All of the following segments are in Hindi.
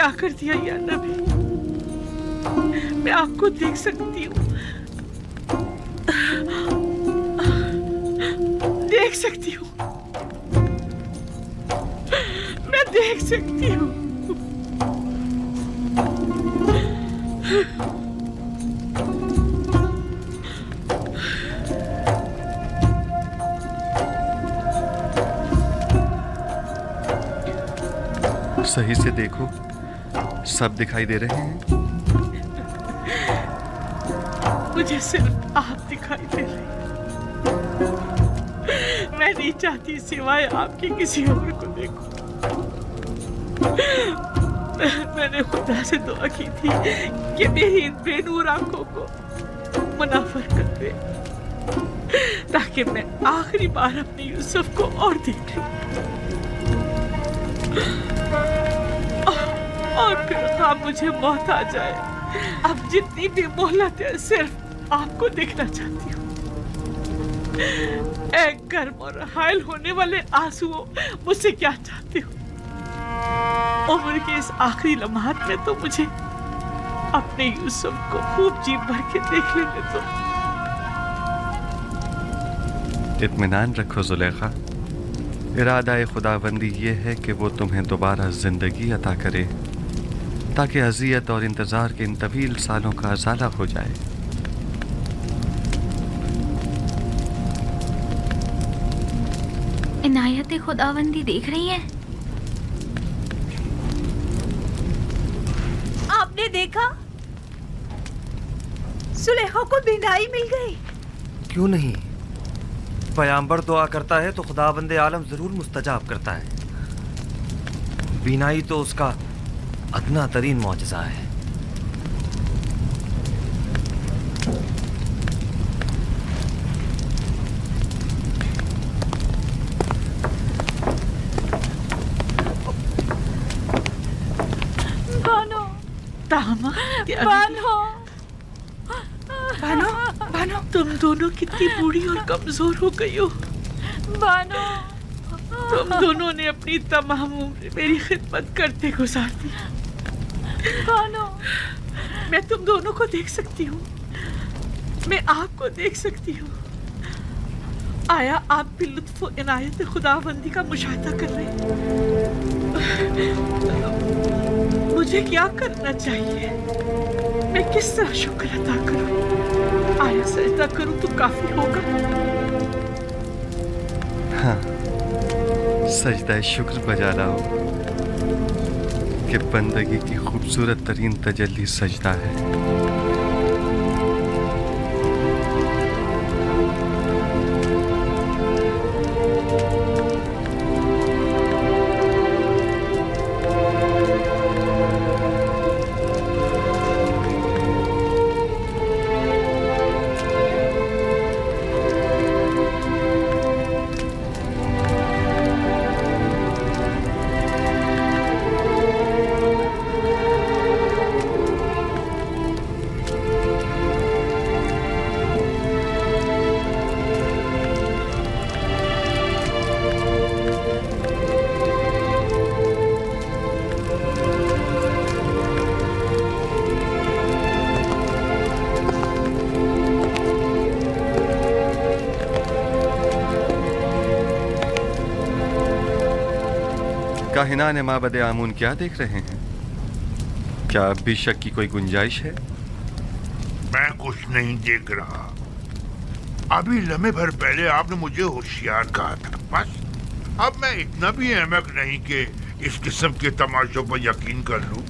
क्या कर दिया या नबी? मैं आपको देख सकती हूँ, देख सकती हूँ, मैं देख सकती हूँ। सही से देखो, सब दिखाई दे रहे हैं। मुझे सिर्फ आप दिखाई दे रहे हैं। मैं नहीं चाहती सिवाय आपकी किसी और को देखूं। मैंने खुदा से दुआ की थी कि मेरी इन बेनूर आंखों को मुनाफर कर दे, ताकि मैं आखिरी बार अपने यूसुफ को और देख लूं। और फिर हाँ, मुझे मौत आ जाए। अब जितनी भी मोहलत है, सिर्फ आपको देखना चाहती हूँ। एक गर्म और हायल होने वाले आंसुओं, मुझसे क्या चाहते हो? उम्र के इस आखिरी लम्हात में तो मुझे अपने यूसुफ को खूब जी भर के देख लेने दो। इत्मीनान रखो जुलेखा, इरादा खुदाबंदी ये है कि वो तुम्हें दोबारा जिंदगी अता करे, ताकि अज़ियत और इंतज़ार के इन तवील सालों का अज़ाला हो जाए। इनायत खुदावंदी देख रही हैं? आपने देखा? सुलेखा को बीनाई मिल गई। क्यों नहीं? पैगंबर दुआ करता है तो खुदाबंदे आलम जरूर मुस्तजाब करता है। बीनाई तो उसका अदना तरीन मौजज़ा है। बानो, बानो, बानो, बानो, तुम दोनों कितनी बूढ़ी और कमजोर हो गई हो। बानो, तुम दोनों ने अपनी तमाम उम्र मेरी खिदमत करते गुजार दी। बानो, मैं तुम दोनों को देख सकती हूँ, मैं आपको देख सकती हूँ। आया आप भी लुत्फ व इनायत खुदाबंदी का मुशाहिदा कर रहे हैं? मुझे क्या करना चाहिए? मैं किस तरह शुक्र अदा करूँ? आया सजदा करूँ तो काफी होगा? हाँ, सजदा शुक्र बजा लाओ कि बंदगी की खूबसूरत तरीन तजल्ली सजदा है। काहिनान माबद आमून क्या देख रहे हैं? क्या अब भी शक की कोई गुंजाइश है? मैं कुछ नहीं देख रहा। अभी लम्हे भर पहले आपने मुझे होशियार कहा था। बस अब मैं इतना भी अहमक नहीं कि इस किस्म के तमाशों पर यकीन कर लूं।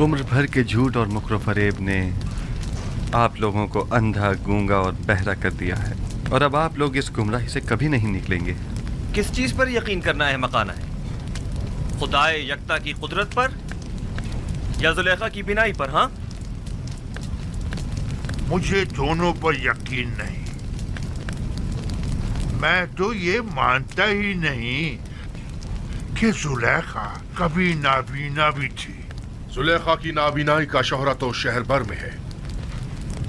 उम्र भर के झूठ और मुकर फरेब ने आप लोगों को अंधा, गूंगा और बहरा कर दिया है, और अब आप लोग इस गुमराही से कभी नहीं निकलेंगे। किस चीज पर यकीन करना है मकाना है? खुदाए यकता की कुदरत पर या जुलेखा की बिनाई पर? हाँ, मुझे दोनों पर यकीन नहीं। मैं तो ये मानता ही नहीं कि जुलेखा कभी नाबीना भी थी। जुलेखा की नाबीनाई का शोहरा तो शहर भर में है,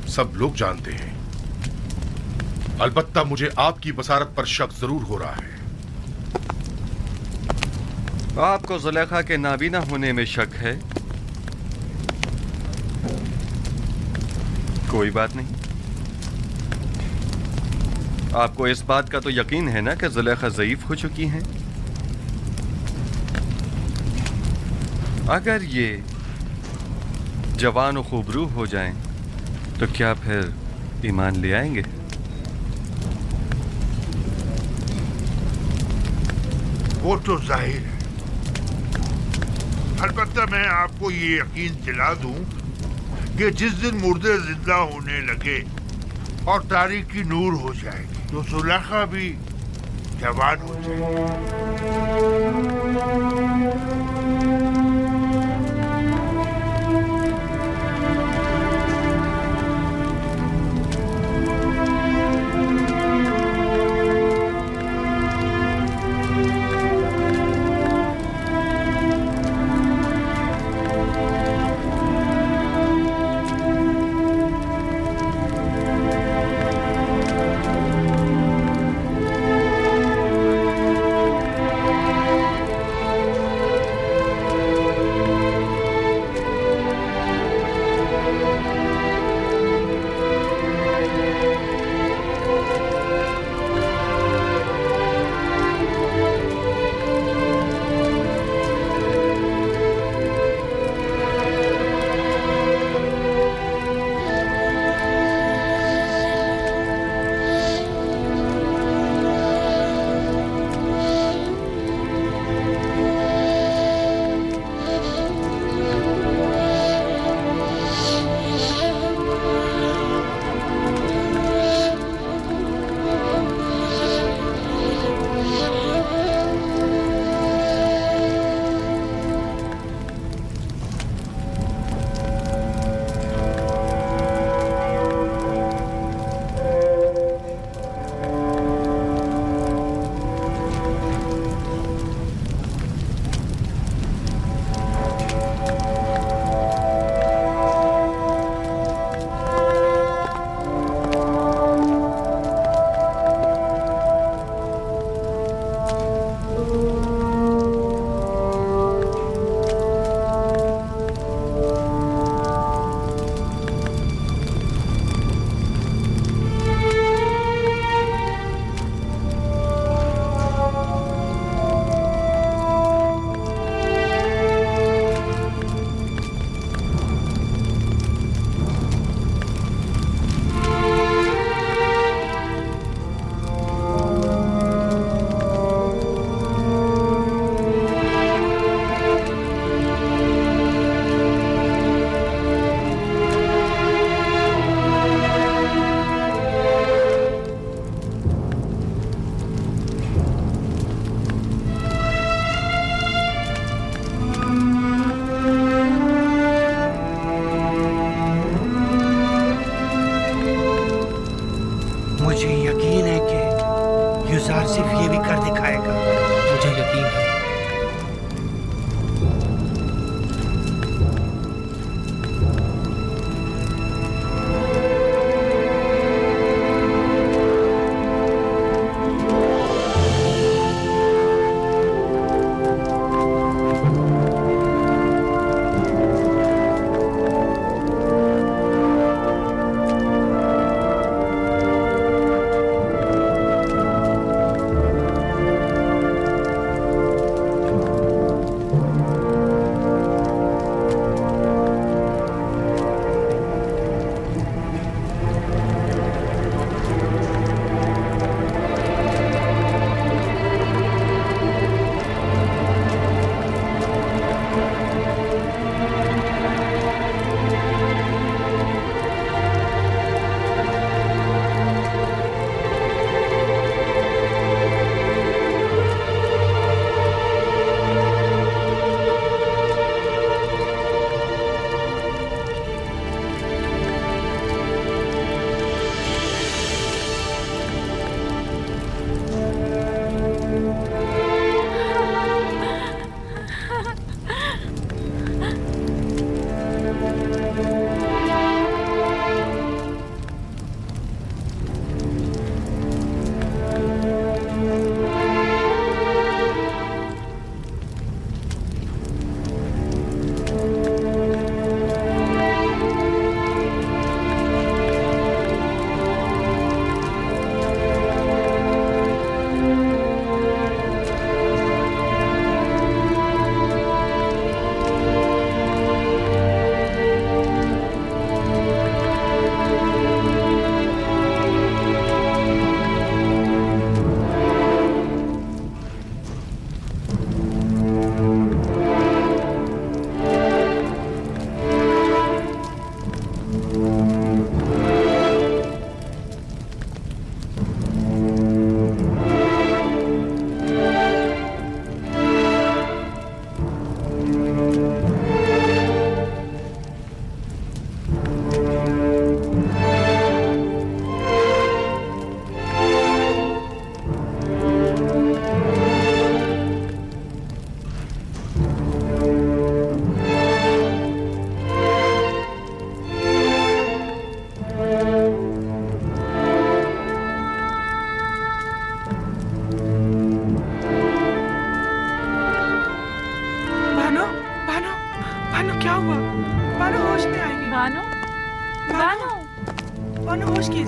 सब लोग जानते हैं। अलबत्ता मुझे आपकी बसारत पर शक जरूर हो रहा है। आपको जुलेखा के नाबीना होने में शक है? कोई बात नहीं। आपको इस बात का तो यकीन है ना कि जुलेखा ज़ईफ हो चुकी हैं? अगर ये जवान और खूबरू हो जाएं, तो क्या फिर ईमान ले आएंगे? वो तो जाहिर है। अलबत्ता मैं आपको ये यकीन दिला दूं कि जिस दिन मुर्दे जिंदा होने लगे और तारीकी नूर हो जाएगी, तो जुलेखा भी जवान हो जाएगी। सिर्फ ये भी कर दिखाएगा। मुझे यकीन है।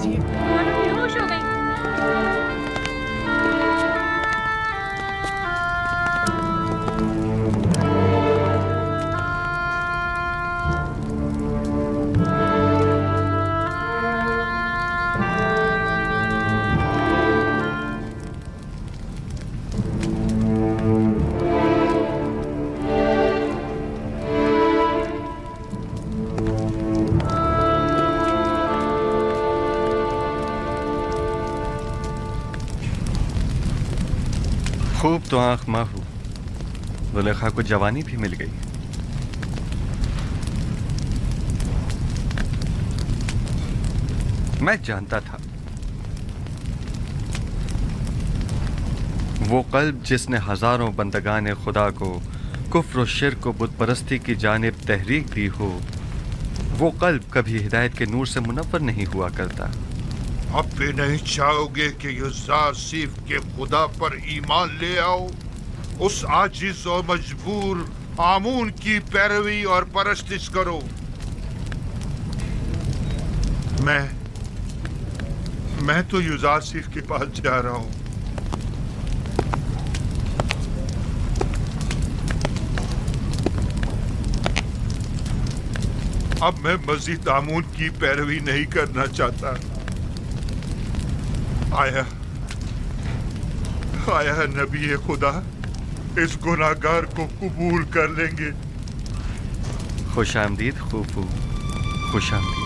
कीजिए। बानो बेहोश हो गई। खूब तो आंख माहू, जुलेखा को जवानी भी मिल गई। मैं जानता था वो कल्ब जिसने हजारों बंदगान खुदा को कुफ्र और शिर्क और बुत परस्ती की जानिब तहरीक दी हो, वो कल्ब कभी हिदायत के नूर से मुनव्वर नहीं हुआ करता। अब भी नहीं चाहोगे कि युज़ार सिर्फ के खुदा पर ईमान ले आओ, उस आजिज और मजबूर आमून की पैरवी और परस्तिश करो। मैं तो युज़ार सिर्फ के पास जा रहा हूं। अब मैं मजीद आमून की पैरवी नहीं करना चाहता। आया नबी खुदा इस गुनाहगार को कबूल कर लेंगे। खुश आमदीद खूफू, खुश आमदीद।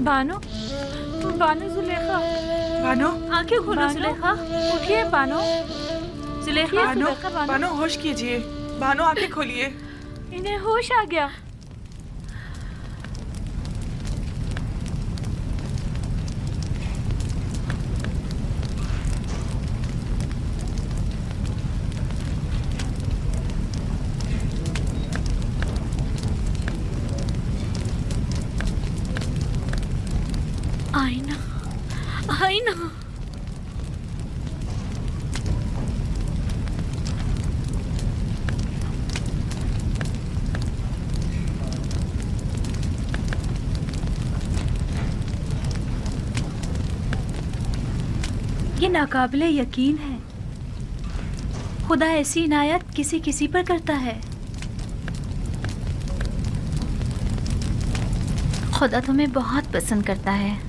बानो, बानो जुलेखा, बानो, आंखें खोलो जुलेखा, उठिए बानो, जुलेखा, बानो, जुलेखा, बानो होश कीजिए। बानो आंखें खोलिए। इन्हें होश आ गया। आईना, आईना। ये नाकाबिले यकीन है। खुदा ऐसी इनायत किसी किसी पर करता है। खुदा तुम्हें बहुत पसंद करता है।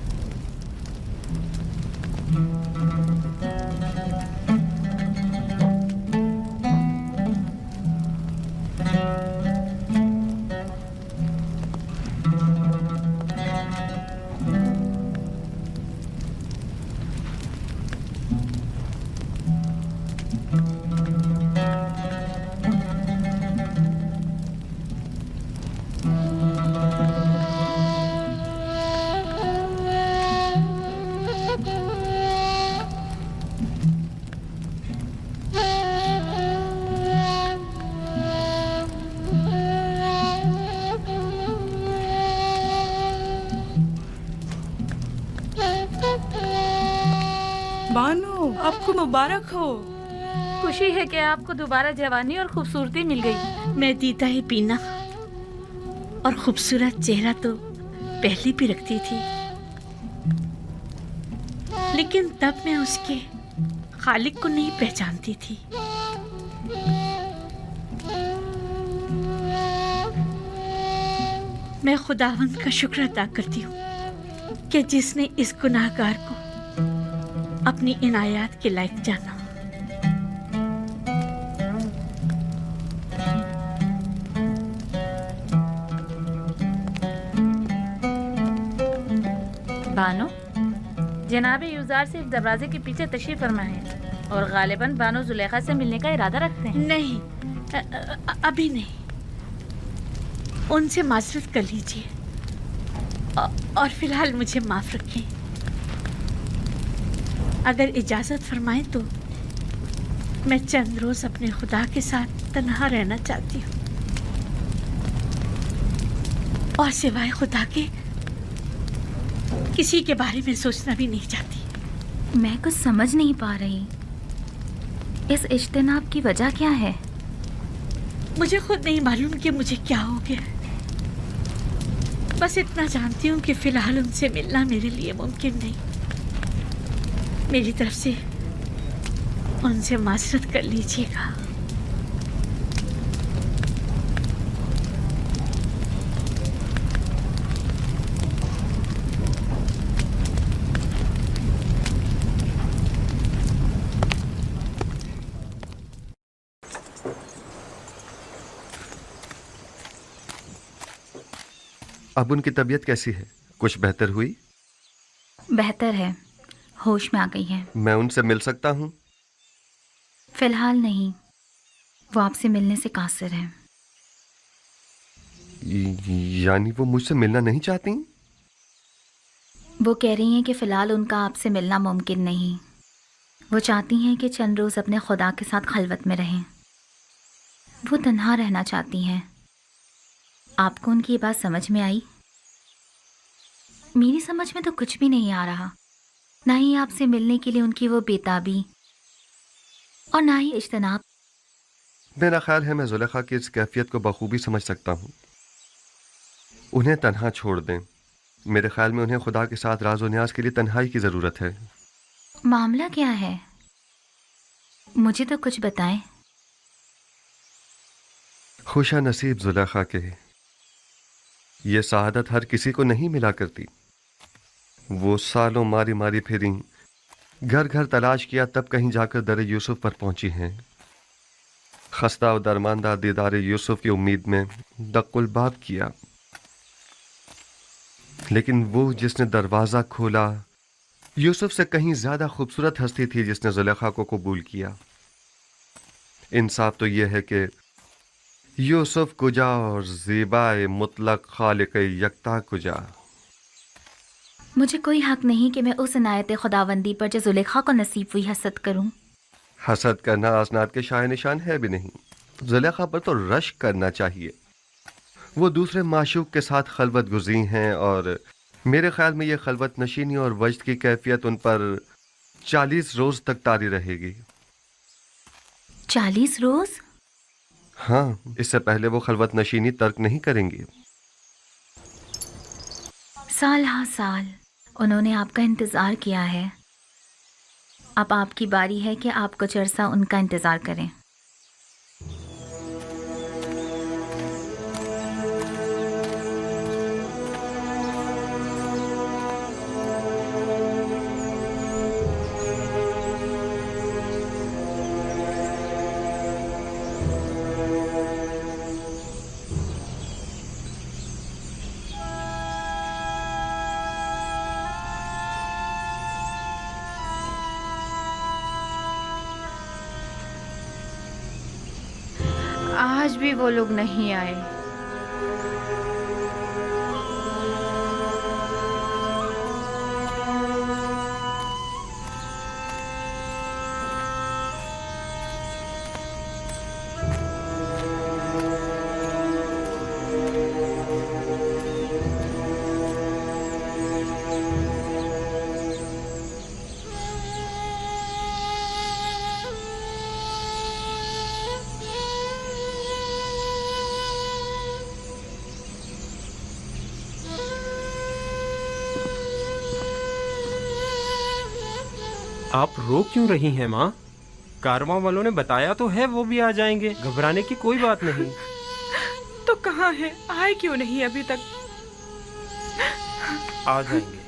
बानो, आपको मुबारक हो। खुशी है कि आपको दोबारा जवानी और खूबसूरती मिल गई। मैं दीदा ही पीना और खूबसूरत चेहरा तो पहले भी रखती थी, लेकिन तब मैं उसके खालिक को नहीं पहचानती थी। मैं खुदावंद का शुक्र अदा करती हूँ कि जिसने इस गुनाहगार को अपनी इनायत के लायक जाना। बानो, जनाबे यूजार सिर्फ दरवाजे के पीछे तशरीफ फरमा है और गालिबन बानो जुलेखा से मिलने का इरादा रखते हैं। नहीं, अभी नहीं। उनसे माजरत कर लीजिए और फिलहाल मुझे माफ रखें। अगर इजाज़त फरमाएं तो मैं चंद रोज़ अपने खुदा के साथ तन्हा रहना चाहती हूँ और सिवाय खुदा के किसी के बारे में सोचना भी नहीं चाहती। मैं कुछ समझ नहीं पा रही, इस इज्तिनाब की वजह क्या है? मुझे खुद नहीं मालूम कि मुझे क्या हो गया। बस इतना जानती हूँ कि फिलहाल उनसे मिलना मेरे लिए मुमकिन नहीं। मेरी तरफ से उनसे माजरत कर लीजिएगा। अब उनकी तबीयत कैसी है? कुछ बेहतर हुई? बेहतर है, होश में आ गई है। मैं उनसे मिल सकता हूँ? फिलहाल नहीं, वो आपसे मिलने से कासिर है। यानी वो मुझसे मिलना नहीं चाहती? वो कह रही हैं कि फ़िलहाल उनका आपसे मिलना मुमकिन नहीं। वो चाहती हैं कि चंद रोज़ अपने खुदा के साथ खलवत में रहें। वो तन्हा रहना चाहती हैं। आपको उनकी ये बात समझ में आई? मेरी समझ में तो कुछ भी नहीं आ रहा। ना ही आपसे मिलने के लिए उनकी वो बेताबी और ना ही इज्तिनाब। मेरा ख्याल है मैं जुलेखा की इस कैफियत को बखूबी समझ सकता हूँ। उन्हें तन्हा छोड़ दें। मेरे ख्याल में उन्हें खुदा के साथ राज व न्याज के लिए तन्हाई की ज़रूरत है। मामला क्या है? मुझे तो कुछ बताएं। खुशा नसीब जुलेखा के, ये सआदत हर किसी को नहीं मिला करती। वो सालों मारी मारी फिरी, घर घर तलाश किया, तब कहीं जाकर दर यूसुफ पर पहुंची हैं। खस्ता और दरमानदा दीदार यूसुफ की उम्मीद में दक्कुल बाब किया, लेकिन वो जिसने दरवाज़ा खोला यूसुफ से कहीं ज़्यादा खूबसूरत हस्ती थी जिसने जुलेखा को कबूल किया। इंसाफ तो यह है कि यूसुफ कुजा और ज़ेबाए मुतलक खालिक यकता कुजा। मुझे कोई हक नहीं कि मैं उस इनायत खुदावंदी पर जो जुलेखा को नसीब हुई हसद करूं। हसद करना आसनाद के शाय निशान है भी नहीं। जुलेखा पर तो रश्क करना चाहिए। वो दूसरे माशूक के साथ खलवत गुज़ी हैं और मेरे ख्याल में ये खलवत नशीनी और वजद की कैफियत उन पर 40 रोज़ तक तारी रहेगी। 40 रोज़? हाँ, इससे पहले वो खलवत नशीनी तर्क नहीं करेंगी। साल हाँ साल उन्होंने आपका इंतज़ार किया है। अब आपकी बारी है कि आप कुछ अरसा उनका इंतज़ार करें। आज भी वो लोग नहीं आए। आप रो क्यों रही हैं माँ? कारवां वालों ने बताया तो है वो भी आ जाएंगे, घबराने की कोई बात नहीं। तो कहाँ है? आए क्यों नहीं अभी तक? आ जाएंगे।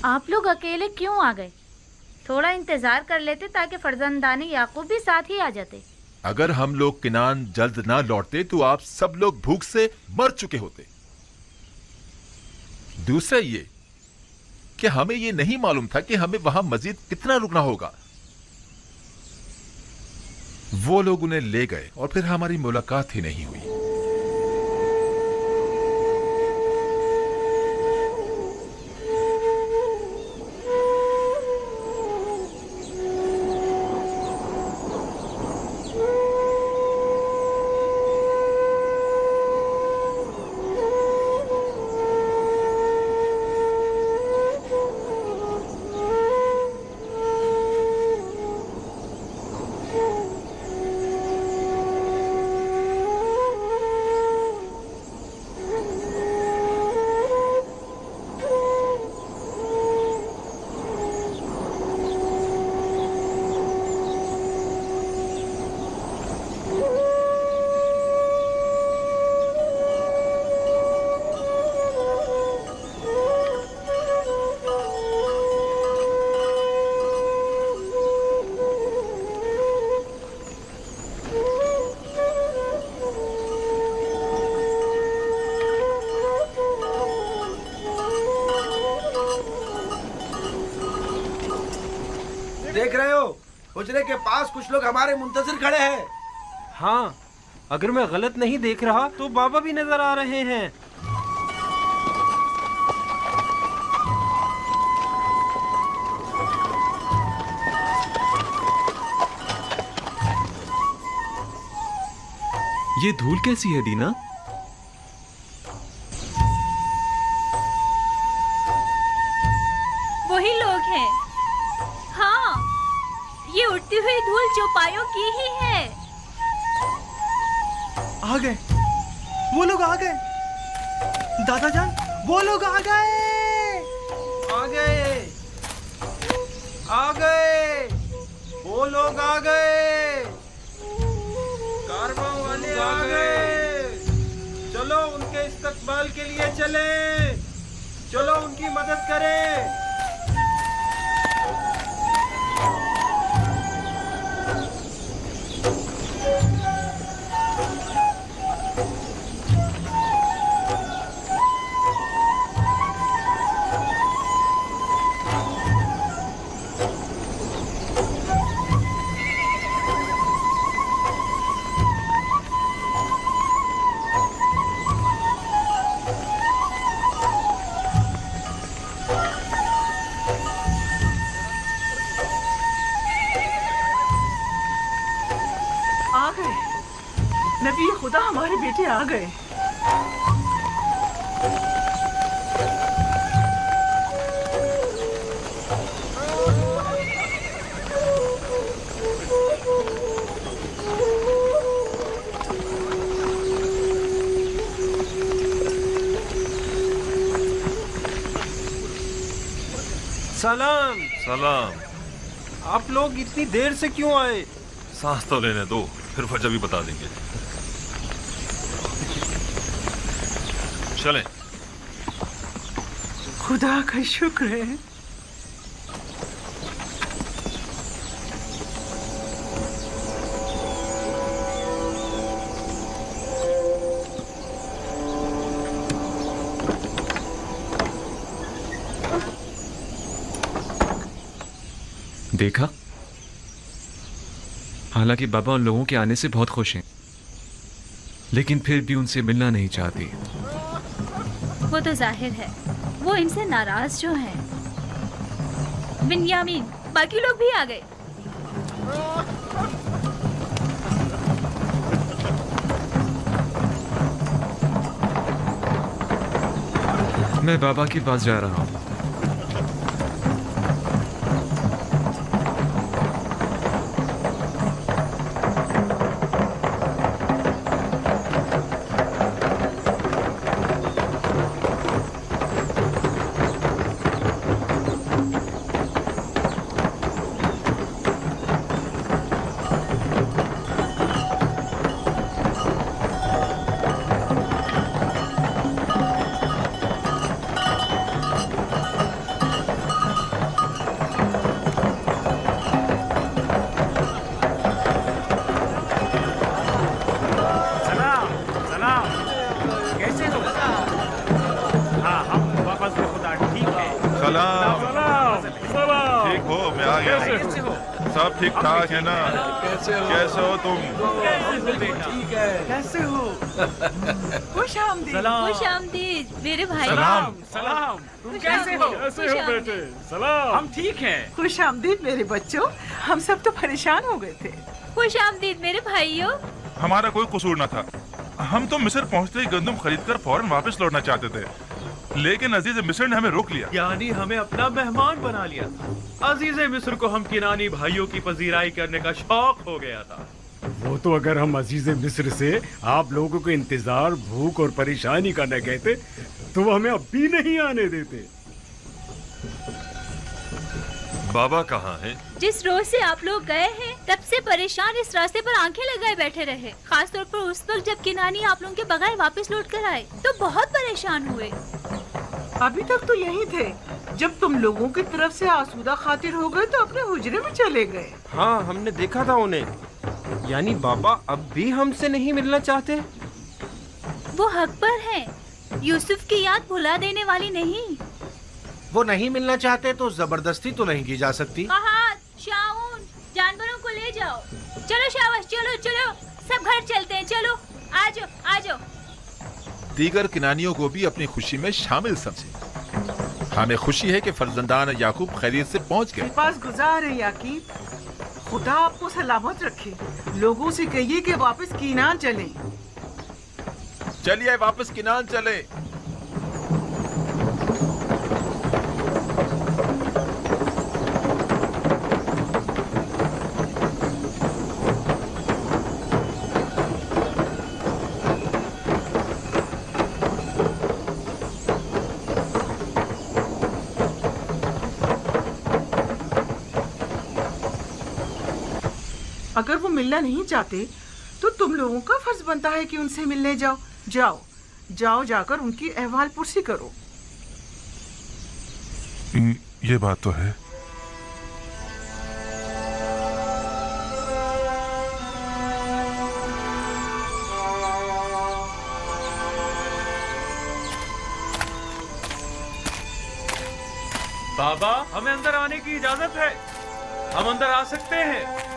आप लोग अकेले क्यों आ गए? थोड़ा इंतजार कर लेते ताकि फर्जंदानी याकूब भी साथ ही आ जाते। अगर हम लोग किनान जल्द ना लौटते तो आप सब लोग भूख से मर चुके होते। दूसरा ये कि हमें ये नहीं मालूम था कि हमें वहां मजीद कितना रुकना होगा। वो लोग उन्हें ले गए और फिर हमारी मुलाकात ही नहीं हुई। देख रहे हो, हुजरे के पास कुछ लोग हमारे मुंतजिर खड़े हैं। हाँ, अगर मैं गलत नहीं देख रहा तो बाबा भी नजर आ रहे हैं। ये धूल कैसी है दीना? वही लोग हैं। हाँ, ये उड़ती हुई धूल चौपायों की ही है। आ गए, वो लोग आ गए। दादा जान, वो लोग आ गए। आ गए, आ गए, वो लोग आ गए, कारवां वाले आ गए। चलो उनके इस्तकबाल के लिए चलें, चलो उनकी मदद करें। नबी खुदा, हमारे बेटे आ गए। सलाम। सलाम। आप लोग इतनी देर से क्यों आए? सांस तो लेने दो, फिर वजह भी बता देंगे। चलें। खुदा का शुक्र है। देखा, हालांकि बाबा उन लोगों के आने से बहुत खुश हैं, लेकिन फिर भी उनसे मिलना नहीं चाहती। वो तो जाहिर है, वो इनसे नाराज जो हैं। बिन्यामीन, बाकी लोग भी आ गए। मैं बाबा के पास जा रहा हूँ। सलाम सलाम। ठीक हो? मैं आ गया। कैसे हो? सब ठीक ठाक है ना? कैसे हो तुम? ठीक है। कैसे हो? खुश आमदीद। खुश आमदीद मेरे भाई। सलाम। सलाम। खुश कैसे हो? कैसे हो बेटे? सलाम। हम ठीक हैं। खुश आमदीद मेरे बच्चों, हम सब तो परेशान हो गए थे। खुश आमदीद मेरे भाइयों। हमारा कोई कसूर न था। हम तो मिस्र पहुंचते ही गंदम खरीदकर फौरन वापस लौटना चाहते थे, लेकिन अजीज मिस्र ने हमें रोक लिया। यानी हमें अपना मेहमान बना लिया था। अजीज मिस्र को हम किनानी भाइयों की पजीराई करने का शौक हो गया था। वो तो अगर हम अजीज मिस्र से आप लोगों को इंतजार, भूख और परेशानी का न कहते तो वो हमें अब भी नहीं आने देते। बाबा कहाँ हैं? जिस रोज से आप लोग गए हैं तब से परेशान इस रास्ते पर आंखें लगाए बैठे रहे। खास तौर पर उस वक्त जब किनानी आप लोगों के बगैर वापस लौट कर आए तो बहुत परेशान हुए। अभी तक तो यही थे, जब तुम लोगों की तरफ से आसूदा खातिर हो गए तो अपने हुजरे में चले गए। हाँ, हमने देखा था उन्हें। यानी बाबा अब भी हमसे नहीं मिलना चाहते? वो हक पर हैं। यूसुफ की याद भुला देने वाली नहीं। वो नहीं मिलना चाहते तो जबरदस्ती तो नहीं की जा सकती। कहात, शाऊन, जानवरों को ले जाओ। चलो शाबाश, चलो चलो, सब घर चलते हैं। चलो आ जाओ, आ जाओ। दीगर किनानियों को भी अपनी खुशी में शामिल समझे। हमें खुशी है कि फर्जंदान याकूब खैरियत से पहुंच गए। पास गुजार है याकीब, खुदा आपको सलामत रखे। लोगों से कहिए कि वापस कीनान चलें। चलिए वापस किनान चले। अगर वो मिलना नहीं चाहते तो तुम लोगों का फर्ज बनता है कि उनसे मिलने जाओ। जाओ जाओ, जाकर उनकी अहवाल पुरसी करो। ये बात तो है। बाबा, हमें अंदर आने की इजाजत है। हम अंदर आ सकते हैं।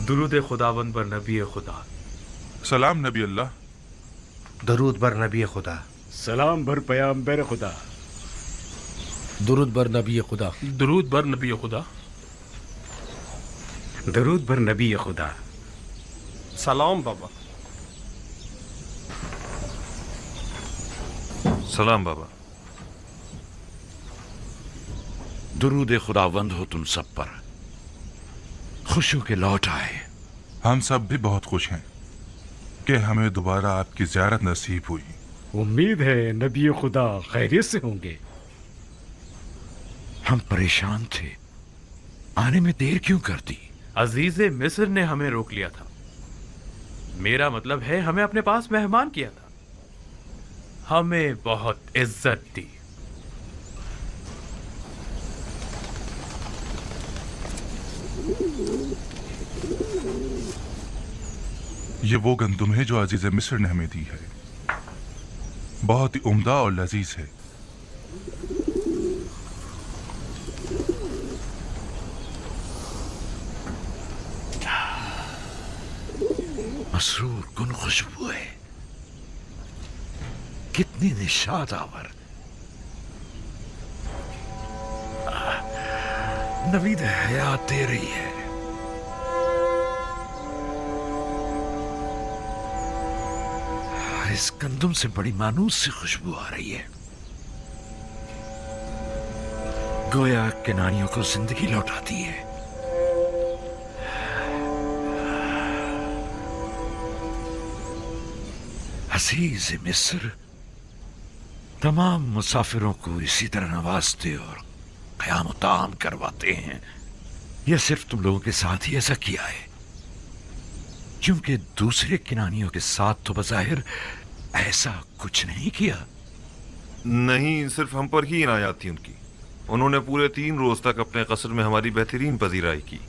दुरूद खुदावंद बर नबी खुदा। सलाम नबी अल्लाह। दरूद बर नबी खुदा। सलाम बर पैगंबर खुदा। दुरूद बर नबी खुदा। दुरूद बर नबी खुदा। दरूद बर नबी खुदा। सलाम बाबा। सलाम बाबा। दुरूद खुदावंद हो तुम सब पर। खुश हो के लौट आए। हम सब भी बहुत खुश हैं कि हमें दोबारा आपकी ज़ियारत नसीब हुई। उम्मीद है नबी खुदा खैरियत से होंगे। हम परेशान थे, आने में देर क्यों कर दी? अजीज मिस्र ने हमें रोक लिया था। मेरा मतलब है हमें अपने पास मेहमान किया था, हमें बहुत इज्जत दी। ये वो गंदुम है जो अजीज मिस्र ने हमें दी है। बहुत ही उम्दा और लजीज है। मसरूर कुन खुशबू है, कितनी निशाद आवर। नवीद हयात दे रही है। इस गंदुम से बड़ी मानूस सी खुशबू आ रही है, गोया किनानियों को जिंदगी लौटाती है। अजीज मिस्र तमाम मुसाफिरों को इसी तरह नवाजते और क़याम ताम करवाते हैं। यह सिर्फ तुम लोगों के साथ ही ऐसा किया है, क्योंकि दूसरे किनानियों के साथ तो बज़ाहिर ऐसा कुछ नहीं किया। नहीं, सिर्फ हम पर ही इनायत थी उनकी। उन्होंने पूरे 3 रोज तक अपने कसर में हमारी बेहतरीन पजीराई की।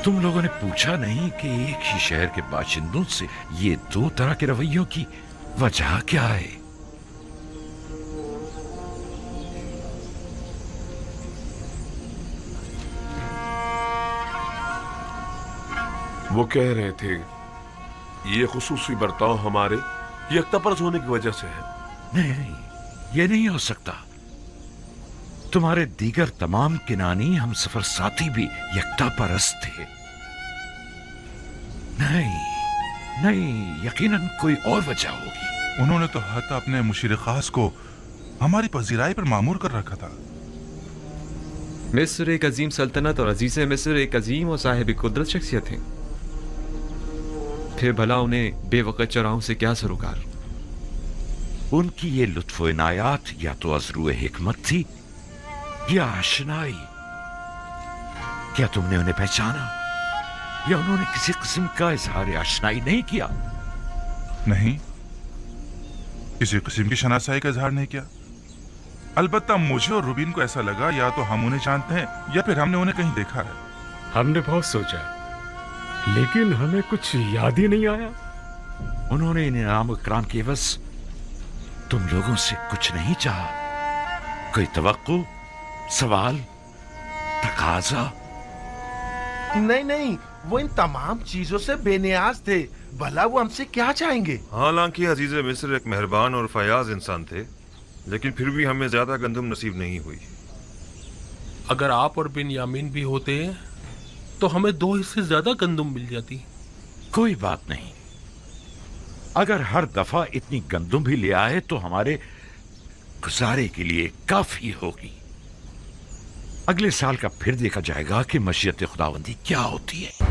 तुम लोगों ने पूछा नहीं कि एक ही शहर के बाशिंदों से ये दो तरह के रवैयों की वजह क्या है? वो कह रहे थे ये खुसूसी बर्ताव हमारे यकतापरस्त होने की वजह से है। नहीं, ये नहीं हो सकता। तुम्हारे दीगर तमाम किनानी हम सफर साथी भी यकतापरस्त थे। नहीं, यकीनन कोई और वजह होगी। उन्होंने तो हत्ता अपने मुशीर खास को हमारी पजीराई पर मामूर कर रखा था। मिस्र एक अजीम सल्तनत और अजीज मिस्र एक अजीम और साहिब कुदरत शख्सियत है। फिर भला उन्हें बेवकत चौराहों से क्या सरोकार? उनकी ये लुत्फ इनायात या तो अज़रू हिकमत थी या आशनाई। क्या तुमने उन्हें पहचाना या उन्होंने किसी किस्म का इजहार आशनाई नहीं किया? नहीं, किसी किस्म की शनासाई का इजहार नहीं किया। अलबत्ता मुझे और रुबीन को ऐसा लगा या तो हम उन्हें जानते हैं या फिर हमने उन्हें कहीं देखा है। हमने बहुत सोचा, लेकिन हमें कुछ याद ही नहीं आया। उन्होंने इन इनाम इकराम के एवज तुम लोगों से कुछ नहीं चाहा? कोई तवक्को, सवाल, तकाजा? नहीं, वो इन तमाम चीजों से बेनियाज थे। भला वो हमसे क्या चाहेंगे? हालांकि अजीज मिस्र एक मेहरबान और फयाज इंसान थे, लेकिन फिर भी हमें ज्यादा गंदम नसीब नहीं हुई। अगर आप और बिन यामीन भी होते तो हमें 2 हिस्से ज्यादा गंदम मिल जाती। कोई बात नहीं, अगर हर दफा इतनी गंदम भी ले आए तो हमारे गुजारे के लिए काफी होगी। अगले साल का फिर देखा जाएगा कि मशीयत खुदावंदी क्या होती है।